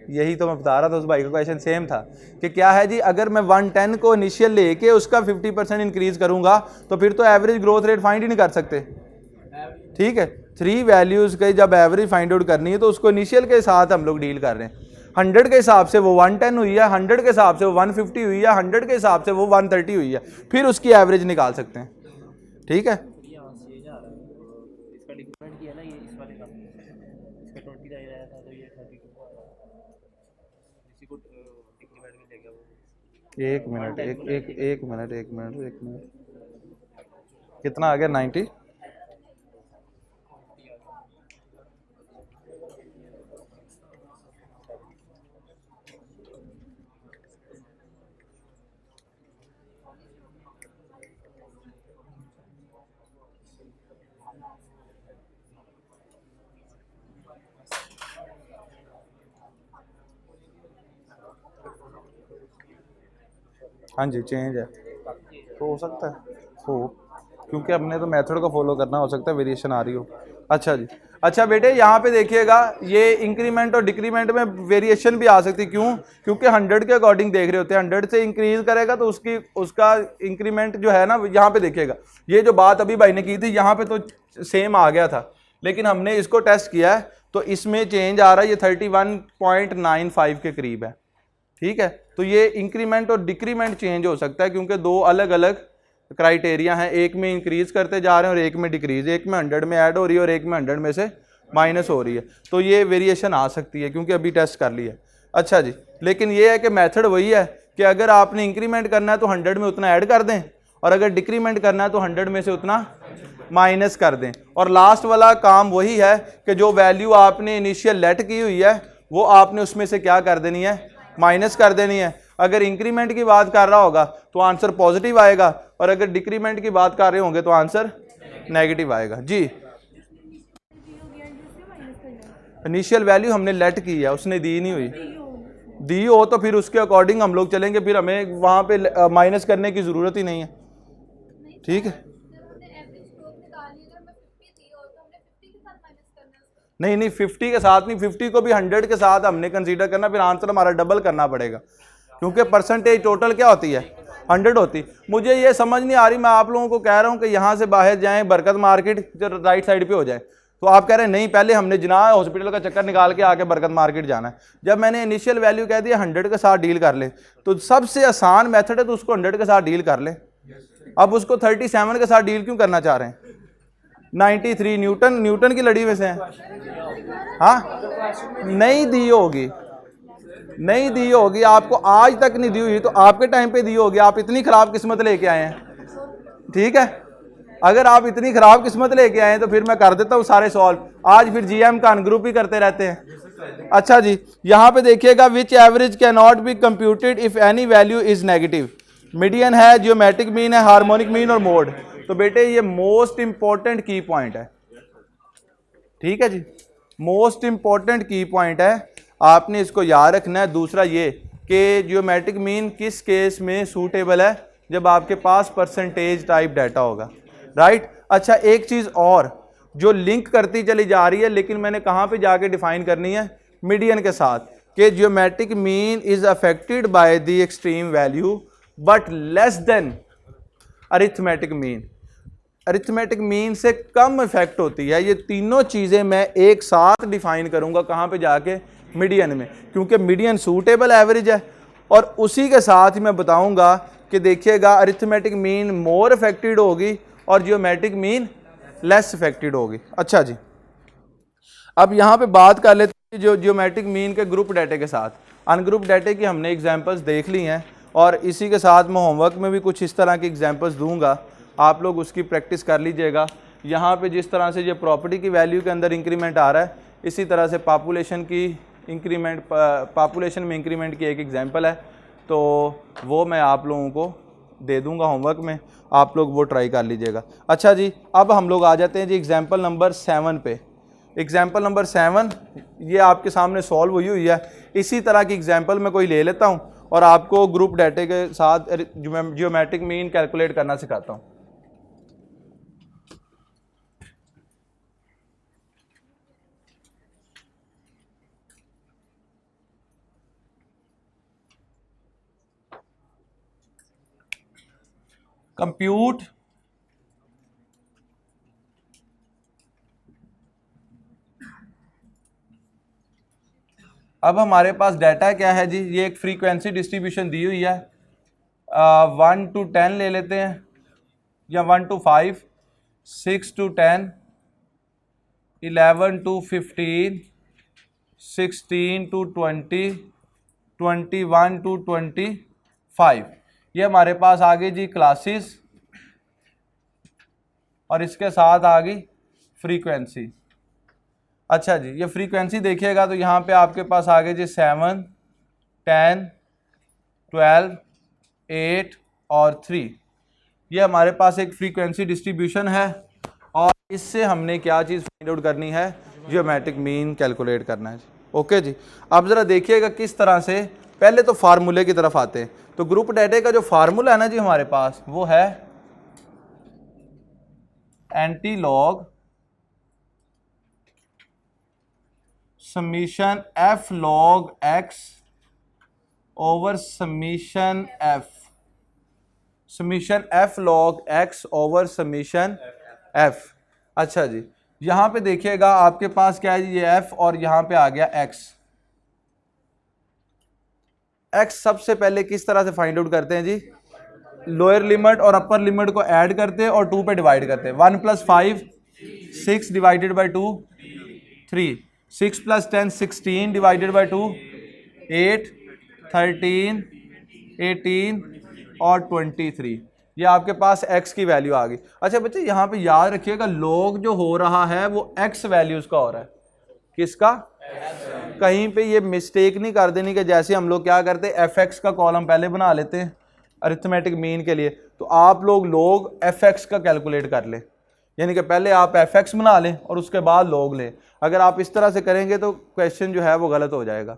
यही तो मैं बता रहा था, उस भाई का क्वेश्चन सेम था कि क्या है जी, अगर मैं 110 को इनिशियल लेके उसका 50% इंक्रीज करूंगा तो फिर तो एवरेज ग्रोथ रेट फाइंड ही नहीं कर सकते। ठीक है, 3 वैल्यूज के जब एवरेज फाइंड आउट करनी है तो उसको इनिशियल के साथ हम लोग डील कर रहे हैं। 100 के हिसाब से वो 110 हुई है, 100 के हिसाब से वो 150 हुई है, 100 के हिसाब से वो 130 हुई है, फिर उसकी एवरेज निकाल सकते हैं। ठीक है, एक मिनट कितना आ गया, 90। हाँ जी, चेंज है तो हो सकता है हो, क्योंकि हमने तो मेथड को फॉलो करना, हो सकता है वेरिएशन आ रही हो। अच्छा जी, अच्छा बेटे यहाँ पे देखिएगा, ये इंक्रीमेंट और डिक्रीमेंट में वेरिएशन भी आ सकती है। क्यों? क्योंकि 100 के अकॉर्डिंग देख रहे होते हैं, 100 से इंक्रीज करेगा तो उसका इंक्रीमेंट जो है ना, यहाँ पे देखिएगा, ये जो बात अभी भाई ने की थी यहाँ पे तो सेम आ गया था, लेकिन हमने इसको टेस्ट किया है तो इसमें चेंज आ रहा है, ये 31.95 के करीब है। ठीक है, तो ये इंक्रीमेंट और डिक्रीमेंट चेंज हो सकता है, क्योंकि दो अलग अलग क्राइटेरिया हैं, एक में इंक्रीज करते जा रहे हैं और एक में डिक्रीज, एक में 100 में ऐड हो रही है और एक में 100 में से माइनस हो रही है, तो ये वेरिएशन आ सकती है, क्योंकि अभी टेस्ट कर लिया है। अच्छा जी, लेकिन ये है कि मेथड वही है कि अगर आपने इंक्रीमेंट करना है तो 100 में उतना ऐड कर दें, और अगर डिक्रीमेंट करना है तो 100 में से उतना माइनस कर दें, और लास्ट वाला काम वही है कि जो वैल्यू आपने इनिशियल लेट की हुई है वो आपने उसमें से क्या कर देनी है, माइनस कर देनी है। अगर इंक्रीमेंट की बात कर रहा होगा तो आंसर पॉजिटिव आएगा, और अगर डिक्रीमेंट की बात कर रहे होंगे तो आंसर नेगेटिव आएगा। जी, इनिशियल वैल्यू हमने लेट की है, उसने दी नहीं हुई, दी हो तो फिर उसके अकॉर्डिंग हम लोग चलेंगे, फिर हमें वहां पे माइनस करने की जरूरत ही नहीं है। ठीक है, नहीं 50 के साथ नहीं, 50 को भी 100 के साथ हमने कंसीडर करना, फिर आंसर हमारा डबल करना पड़ेगा, क्योंकि परसेंटेज टोटल क्या होती है, 100 होती। मुझे ये समझ नहीं आ रही, मैं आप लोगों को कह रहा हूँ कि यहाँ से बाहर जाएं, बरकत मार्केट जो राइट साइड पे हो जाए, तो आप कह रहे हैं नहीं पहले हमने जिनाह हॉस्पिटल का चक्कर निकाल के आके बरकत मार्केट जाना है। जब मैंने इनिशियल वैल्यू कह दिया 100 के साथ डील कर ले, तो सबसे आसान मेथड है तो उसको 100 के साथ डील कर ले। अब उसको 37 के साथ डील क्यों करना चाह रहे हैं? 93 न्यूटन की लड़ी में से है। हाँ, नहीं दी होगी, नहीं दी होगी, आपको आज तक नहीं दी हुई, तो आपके टाइम पे दी होगी, आप इतनी खराब किस्मत लेके आए हैं। ठीक है, अगर आप इतनी खराब किस्मत लेके आए हैं तो फिर मैं कर देता हूँ सारे सॉल्व, आज फिर जीएम का अनग्रुप ही करते रहते हैं। अच्छा जी, यहां पे देखिएगा, which average can not be computed if any value is negative. Median है, जियोमेट्रिक मीन है, हार्मोनिक मीन और मोड। तो बेटे ये मोस्ट इंपॉर्टेंट की पॉइंट है। ठीक है जी, मोस्ट इंपॉर्टेंट की पॉइंट है, आपने इसको याद रखना है। दूसरा ये कि जियोमेट्रिक मीन किस केस में सूटेबल है, जब आपके पास परसेंटेज टाइप डाटा होगा, राइट। अच्छा, एक चीज़ और जो लिंक करती चली जा रही है, लेकिन मैंने कहाँ पे जाके डिफाइन करनी है, मीडियन के साथ, कि geometric mean is affected by the extreme value but less than arithmetic mean. Arithmetic mean से कम इफेक्ट होती है। ये तीनों चीज़ें मैं एक साथ डिफाइन करूंगा कहाँ पे जाके, मीडियन में, क्योंकि मीडियन सूटेबल एवरेज है। और उसी के साथ ही मैं बताऊंगा कि देखिएगा अरिथमेटिक मीन मोर इफेक्टेड होगी और जियोमेट्रिक मीन लेस इफेक्टेड होगी। अच्छा जी, अब यहाँ पे बात कर लेते हैं जो जियोमेट्रिक मीन के ग्रुप डाटे के साथ। अनग्रुप डाटे की हमने एग्जांपल्स देख ली हैं और इसी के साथ मैं होमवर्क में भी कुछ इस तरह की एग्जांपल्स दूंगा, आप लोग उसकी प्रैक्टिस कर लीजिएगा। यहाँ पे जिस तरह से ये प्रॉपर्टी की वैल्यू के अंदर इंक्रीमेंट आ रहा है, इसी तरह से पॉपुलेशन की इंक्रीमेंट, पॉपुलेशन में इंक्रीमेंट की एक एग्जांपल है, तो वो मैं आप लोगों को दे दूंगा होमवर्क में, आप लोग वो ट्राई कर लीजिएगा। अच्छा जी, अब हम लोग आ जाते हैं जी एग्जाम्पल नंबर 7 पे। एग्जाम्पल नंबर 7 ये आपके सामने सॉल्व हुई है। इसी तरह की एग्जाम्पल मैं कोई ले लेता हूँ और आपको ग्रुप डाटे के साथ जियोमेट्रिक मीन कैलकुलेट करना सिखाता हूँ। कंप्यूट अब हमारे पास डाटा क्या है जी, ये एक फ्रीक्वेंसी डिस्ट्रीब्यूशन दी हुई है। 1 to 10 ले लेते हैं, या 1 to 5, 6 to 10, 11 to 15, 16 to 20, 21 to 25। ये हमारे पास आ गई जी क्लासेस और इसके साथ आ गई फ्रीक्वेंसी। अच्छा जी, ये फ्रीक्वेंसी देखिएगा तो यहाँ पे आपके पास आ गए जी 7, 10, 12, 8 और 3। ये हमारे पास एक फ्रीक्वेंसी डिस्ट्रीब्यूशन है और इससे हमने क्या चीज़ फाइंड आउट करनी है, जियोमेट्रिक मीन कैलकुलेट करना है। ओके जी, अब ज़रा देखिएगा किस तरह से, पहले तो फार्मूले की तरफ आते हैं। तो ग्रुप डाटे का जो फार्मूला है ना जी हमारे पास, वो है anti log summation F log x over summation F, summation F log x over summation F. अच्छा जी, यहां पे देखिएगा आपके पास क्या है जी, ये एफ और यहां पे आ गया एक्स। एक्स सबसे पहले किस तरह से फाइंड आउट करते हैं जी, लोअर लिमिट और अपर लिमिट को ऐड करते हैं और 2 पे डिवाइड करते हैं। 1 + 5 6 डिवाइडेड बाई 2 3, 6 + 10 16 डिवाइडेड बाई 2 8, 13, 18 और 23। ये आपके पास x की वैल्यू आ गई। अच्छा बच्चे यहाँ पे याद रखिएगा, लॉग जो हो रहा है वो x वैल्यूज का हो रहा है। किसका? कहीं पे ये मिस्टेक नहीं कर देनी कि जैसे हम लोग क्या करते हैं, fx का कॉलम पहले बना लेते हैं अरिथमेटिक मीन के लिए, तो आप लोग log fx का कैलकुलेट कर ले, यानी कि पहले आप fx बना लें और उसके बाद log लें। अगर आप इस तरह से करेंगे तो क्वेश्चन जो है वो गलत हो जाएगा।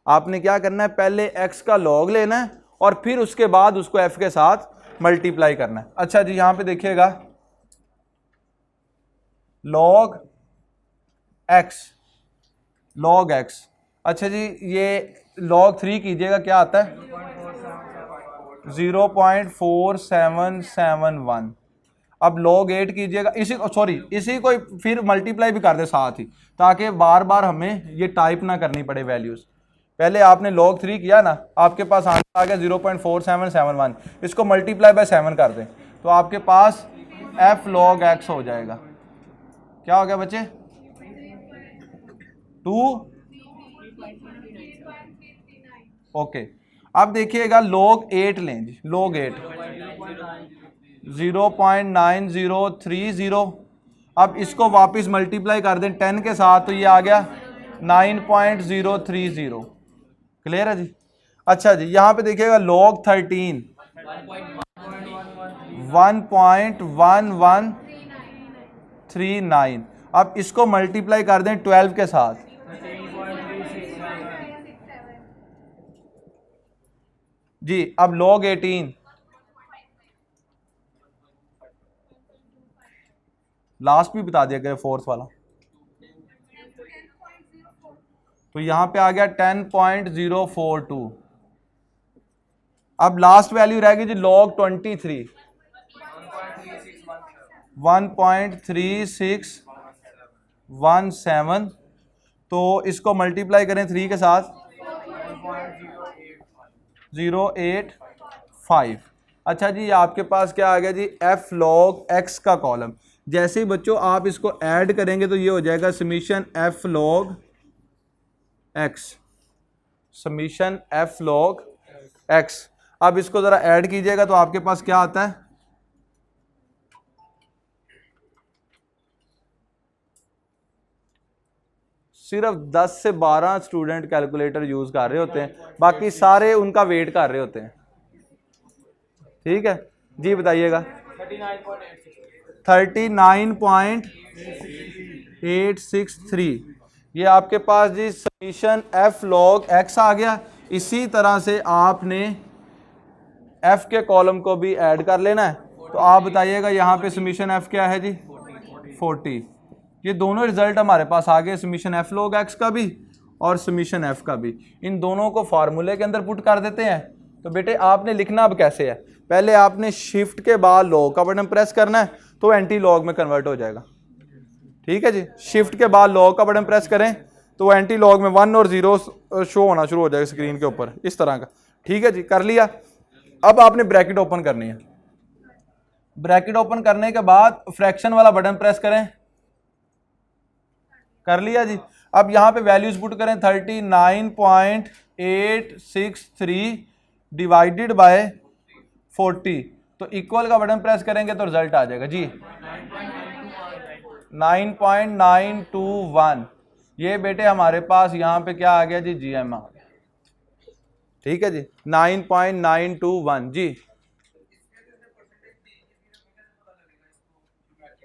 आपने क्या करना है, पहले x का log लेना है और फिर उसके बाद उसको f के साथ मल्टीप्लाई करना है। अच्छा जी, यहां पे देखिएगा log x। अच्छा जी, ये log 3 कीजिएगा, क्या आता है 0.4771। अब log 8 कीजिएगा, इसी को फिर मल्टीप्लाई भी कर दे साथ ही, ताकि बार बार हमें ये टाइप ना करनी पड़े वैल्यूज। पहले आपने log 3 किया ना, आपके पास आंसर आ गया 0.4771, इसको मल्टीप्लाई बाय 7 कर दें तो आपके पास f log x हो जाएगा। क्या हो गया बच्चे, 2। ओके, अब देखिएगा log 8 लें जी, log 8 0.9030। अब इसको वापस मल्टीप्लाई कर दें 10 के साथ तो ये आ गया 9.030। क्लियर है जी। अच्छा जी, यहां पे देखिएगा log 13 1.1139। अब इसको मल्टीप्लाई कर दें 12 के साथ, जी। अब log 18 लास्ट भी बता दिया गया, फोर्थ वाला, तो यहां पे आ गया 10.042। अब लास्ट वैल्यू रहेगी जी log 23, 1.3617। तो इसको मल्टीप्लाई करें 3 के साथ, 085। अच्छा जी, आपके पास क्या आ गया जी, एफ लॉग एक्स का कॉलम। जैसे ही बच्चों आप इसको ऐड करेंगे तो ये हो जाएगा summation F log x, summation F log x. अब इसको जरा ऐड कीजिएगा तो आपके पास क्या आता है, सिर्फ 10 से 12 स्टूडेंट कैलकुलेटर यूज कर रहे होते हैं, बाकी सारे उनका वेट कर रहे होते हैं। ठीक है जी, बताइएगा। 39.863 ये आपके पास जी समीशन एफ लॉग एक्स आ गया। इसी तरह से आपने एफ के कॉलम को भी ऐड कर लेना है। तो आप बताइएगा यहाँ पे समीशन एफ क्या है जी, 40। ये दोनों रिजल्ट हमारे पास आ गए, समीशन एफ लॉग एक्स का भी और समीशन एफ का भी। इन दोनों को फार्मूले के अंदर पुट कर देते हैं। तो बेटे आपने लिखना अब कैसे है, पहले आपने शिफ्ट के बाद लॉग का बटन प्रेस करना है तो एंटी लॉग में कन्वर्ट हो जाएगा। ठीक है जी, शिफ्ट के बाद लॉग का बटन प्रेस करें तो एंटी लॉग में 1 और 0 शो होना शुरू हो जाएगा स्क्रीन के ऊपर, इस तरह का। ठीक है जी, कर लिया। अब आपने ब्रैकेट ओपन करनी है। ब्रैकेट ओपन करने के बाद फ्रैक्शन वाला बटन प्रेस करें, कर लिया जी। अब यहां पे वैल्यूज पुट करें, 39.863 डिवाइडेड बाय 40, तो इक्वल का बटन प्रेस करेंगे तो रिजल्ट आ जाएगा जी 9.921। ये बेटे हमारे पास यहां पे क्या आ गया जी, जीएम आ गया। ठीक है जी, 9.921 जी।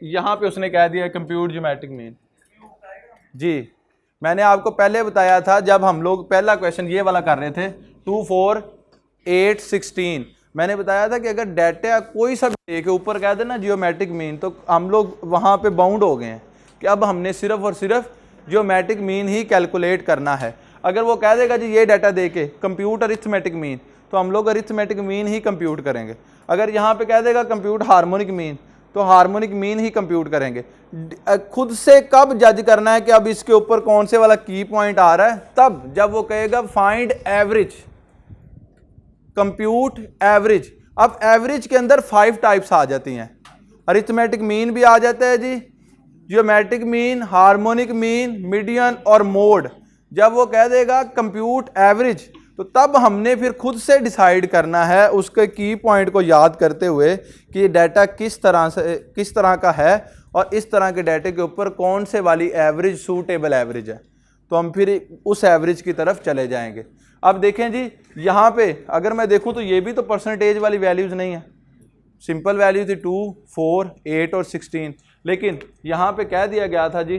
यहां पे उसने कह दिया कंप्यूट ज्योमेट्रिक मीन जी। मैंने आपको पहले बताया था जब हम लोग पहला क्वेश्चन ये वाला कर रहे थे 24816, मैंने बताया था कि अगर डाटा कोई सा भी के ऊपर कह देना जियोमेट्रिक मीन तो हम लोग वहां पे बाउंड हो गए हैं कि अब हमने सिर्फ और सिर्फ जियोमेट्रिक मीन ही कैलकुलेट करना है। अगर वो कह देगा जी ये डाटा दे के कंप्यूट अरिथमेटिक मीन तो हम लोग अरिथमेटिक मीन ही कंप्यूट करेंगे। अगर यहाँ पे कह देगा कंप्यूट हार्मोनिक मीन तो हार्मोनिक मीन ही कंप्यूट करेंगे। खुद से कब जज करना है कि अब इसके ऊपर कौन से वाला की पॉइंट आ रहा है, तब जब वो कहेगा फाइंड एवरेज, कंप्यूट एवरेज। अब एवरेज के अंदर 5 टाइप्स आ जाती हैं, अरिथमेटिक मीन भी आ जाता है जी, geometric mean, harmonic mean, median और मोड। जब वो कह देगा कंप्यूट एवरेज तो तब हमने फिर खुद से डिसाइड करना है उसके की पॉइंट को याद करते हुए कि ये डाटा किस तरह का है और इस तरह के डाटे के ऊपर कौन से वाली एवरेज सूटेबल एवरेज है, तो हम फिर उस एवरेज की तरफ चले जाएंगे। अब देखें जी यहाँ पे अगर मैं देखूँ तो ये भी तो परसेंटेज वाली वैल्यूज नहीं है, सिंपल वैल्यू थी 2, 4, 8 और 16, लेकिन यहाँ पे कह दिया गया था जी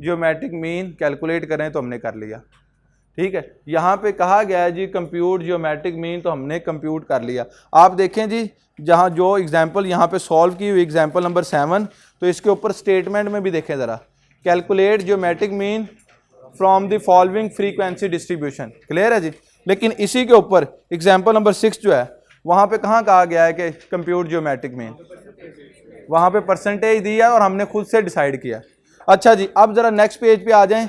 जियोमेट्रिक मीन कैलकुलेट करें तो हमने कर लिया। ठीक है, यहाँ पे कहा गया है जी कंप्यूट जियोमेट्रिक मीन तो हमने कंप्यूट कर लिया। आप देखें जी जहाँ जो एग्जांपल यहाँ पे सॉल्व की हुई एग्जांपल नंबर 7, तो इसके ऊपर स्टेटमेंट में भी देखें ज़रा, calculate geometric mean from the following frequency distribution, clear है जी। लेकिन इसी के ऊपर एग्जाम्पल नंबर 6 जो है वहाँ पे कहाँ कहा गया है कि कंप्यूट जियोमेट्रिक मीन, वहाँ पे परसेंटेज दिया और हमने खुद से डिसाइड किया। अच्छा जी, अब ज़रा नेक्स्ट पेज पे आ जाएं।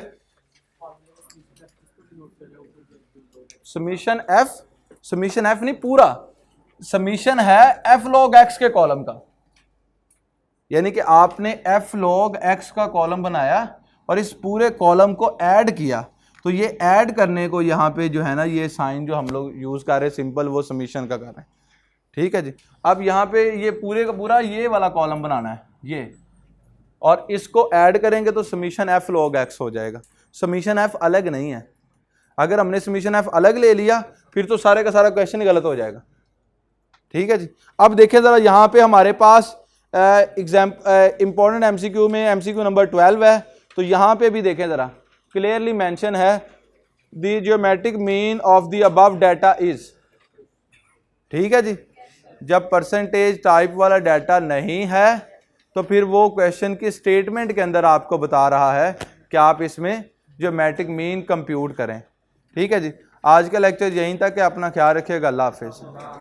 समीशन एफ नहीं, पूरा समीशन है एफ लॉग एक्स के कॉलम का, यानी कि आपने एफ लॉग एक्स का कॉलम बनाया और इस पूरे कॉलम को ऐड किया। तो ये ऐड करने को यहाँ पे जो है ना, ये साइन जो हम लोग यूज कर रहे हैं सिंपल, वो समीशन का कर रहे हैं। ठीक है जी, अब यहाँ पे ये पूरे का पूरा ये वाला कॉलम बनाना है ये, और इसको ऐड करेंगे तो समीशन एफ लॉग एक्स हो जाएगा। समीशन एफ अलग नहीं है, अगर हमने समीशन एफ अलग ले लिया फिर तो सारे का सारा क्वेश्चन गलत हो जाएगा। ठीक है जी, अब देखिए जरा यहाँ पे हमारे पास इंपॉर्टेंट एमसीक्यू में एमसीक्यू नंबर 12 है, तो यहाँ पे भी देखें जरा, क्लियरली मेंशन है the geometric mean of the above data is, ठीक है जी। जब परसेंटेज टाइप वाला डाटा नहीं है तो फिर वो क्वेश्चन की स्टेटमेंट के अंदर आपको बता रहा है कि आप इसमें ज्योमेट्रिक मीन कंप्यूट करें। ठीक है जी। आज का लेक्चर यहीं तक है, अपना ख्याल रखिएगा। अल्लाह हाफिज़।